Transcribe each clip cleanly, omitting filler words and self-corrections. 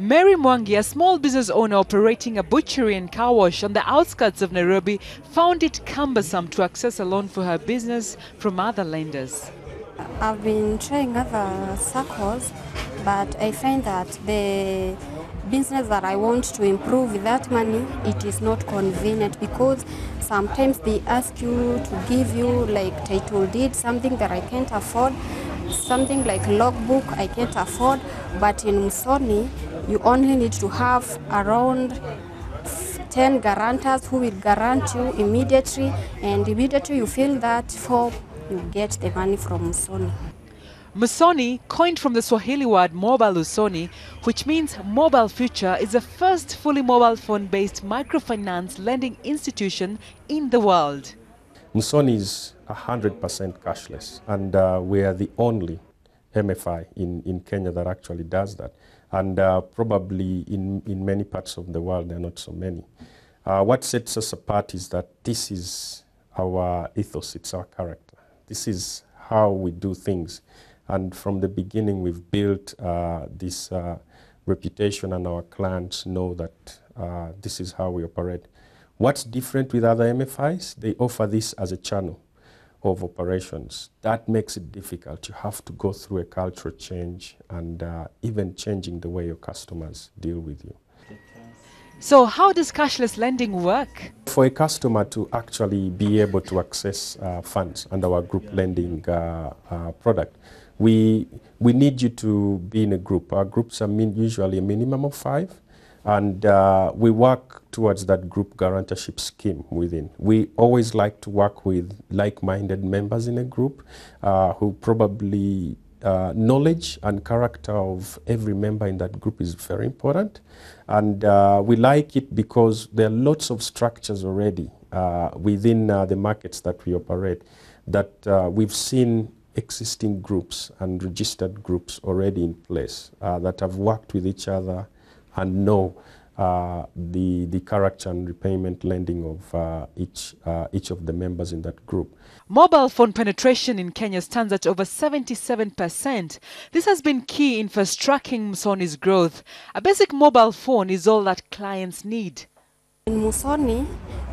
Mary Mwangi, a small business owner operating a butchery and car wash on the outskirts of Nairobi, found it cumbersome to access a loan for her business from other lenders. I've been trying other circles, but I find that the business that I want to improve with that money, it is not convenient because sometimes they ask you to give you like title deed, something that I can't afford, something like logbook I can't afford, but in Musoni, you only need to have around 10 guarantors who will grant you immediately, and immediately you fill that form, you get the money from Musoni. Musoni, coined from the Swahili word mobile usoni, which means mobile future, is the first fully mobile phone-based microfinance lending institution in the world. Musoni is 100% cashless, and we are the only MFI in Kenya that actually does that. And probably in many parts of the world, there are not so many. What sets us apart is that this is our ethos, it's our character. This is how we do things. And from the beginning, we've built this reputation, and our clients know that this is how we operate. What's different with other MFIs? They offer this as a channel of operations. That makes it difficult. You have to go through a cultural change and even changing the way your customers deal with you. So how does cashless lending work? For a customer to actually be able to access funds under our group lending product, we need you to be in a group. Our groups are usually a minimum of 5, and we work towards that group guarantorship scheme within. We always like to work with like-minded members in a group who probably knowledge and character of every member in that group is very important. And we like it because there are lots of structures already within the markets that we operate that we've seen existing groups and registered groups already in place that have worked with each other and know the character and repayment lending of each of the members in that group. Mobile phone penetration in Kenya stands at over 77%. This has been key in fast-tracking Musoni's growth. A basic mobile phone is all that clients need. In Musoni,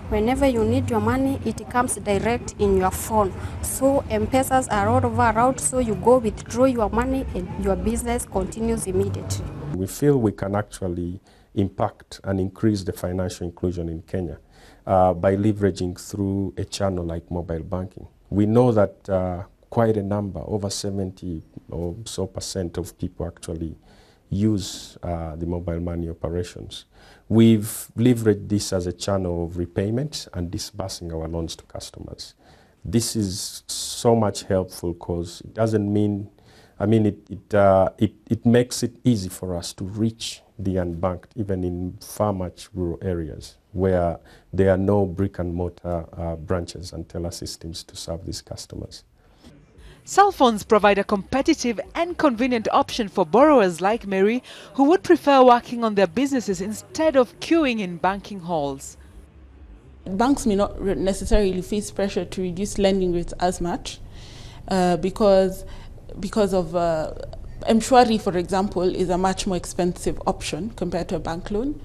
whenever you need your money, it comes direct in your phone. So M-Pesas are all over around, so you go withdraw your money and your business continues immediately. We feel we can actually impact and increase the financial inclusion in Kenya by leveraging through a channel like mobile banking. We know that quite a number, over 70 or so % of people actually use the mobile money operations. We've leveraged this as a channel of repayment and disbursing our loans to customers. This is so much helpful because it doesn't mean, it makes it easy for us to reach the unbanked, even in far much rural areas where there are no brick and mortar branches and teller systems to serve these customers. Cell phones provide a competitive and convenient option for borrowers like Mary, who would prefer working on their businesses instead of queuing in banking halls. Banks may not necessarily face pressure to reduce lending rates as much because of M-Shwari, for example, is a much more expensive option compared to a bank loan.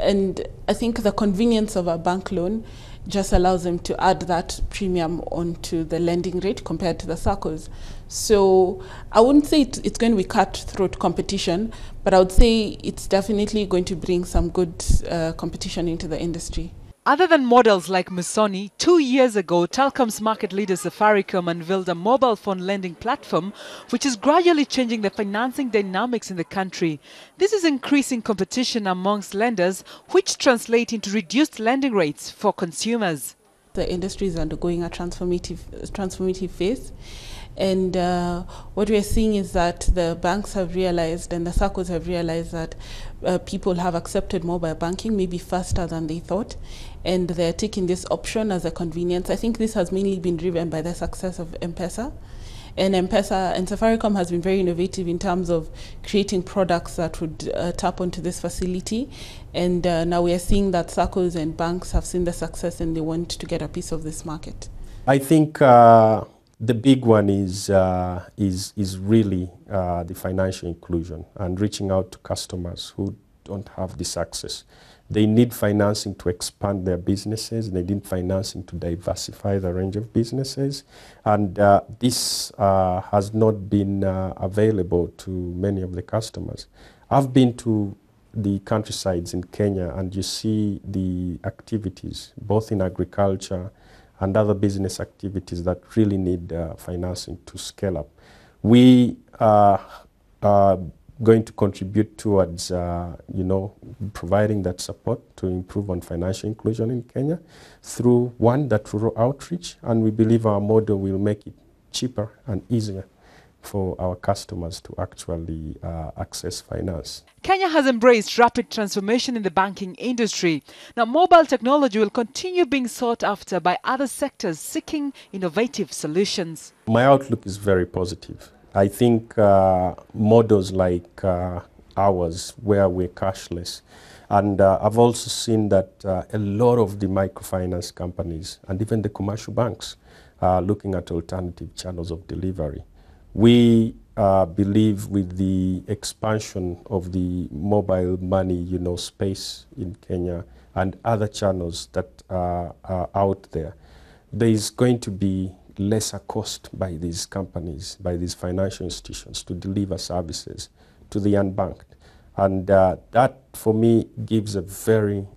And I think the convenience of a bank loan just allows them to add that premium onto the lending rate compared to the SACCOs. So I wouldn't say it's going to be cutthroat competition, but I would say it's definitely going to bring some good competition into the industry. Other than models like Musoni, 2 years ago, Telkom's market leader Safaricom unveiled a mobile phone lending platform which is gradually changing the financing dynamics in the country. This is increasing competition amongst lenders, which translate into reduced lending rates for consumers. The industry is undergoing a transformative phase. And what we're seeing is that the banks have realized and the SACCOs have realized that people have accepted mobile banking maybe faster than they thought, and they're taking this option as a convenience. I think this has mainly been driven by the success of M-Pesa. And M-Pesa and Safaricom has been very innovative in terms of creating products that would tap onto this facility. And now we are seeing that SACCOs and banks have seen the success and they want to get a piece of this market. I think The big one is really the financial inclusion and reaching out to customers who don't have this access. They need financing to expand their businesses. They need financing to diversify the range of businesses. And this has not been available to many of the customers. I've been to the countrysides in Kenya, and you see the activities, both in agriculture and other business activities that really need financing to scale up. We are going to contribute towards, providing that support to improve on financial inclusion in Kenya through, one, that rural outreach, and we believe our model will make it cheaper and easier for our customers to actually access finance. Kenya has embraced rapid transformation in the banking industry. Now, mobile technology will continue being sought after by other sectors seeking innovative solutions. My outlook is very positive. I think models like ours, where we're cashless, and I've also seen that a lot of the microfinance companies and even the commercial banks are looking at alternative channels of delivery. We believe with the expansion of the mobile money, space in Kenya and other channels that are out there, there is going to be lesser cost by these companies, by these financial institutions to deliver services to the unbanked. And that, for me, gives a very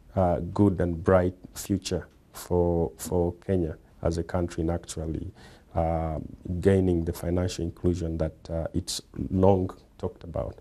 good and bright future for Kenya as a country in actually gaining the financial inclusion that it's long talked about.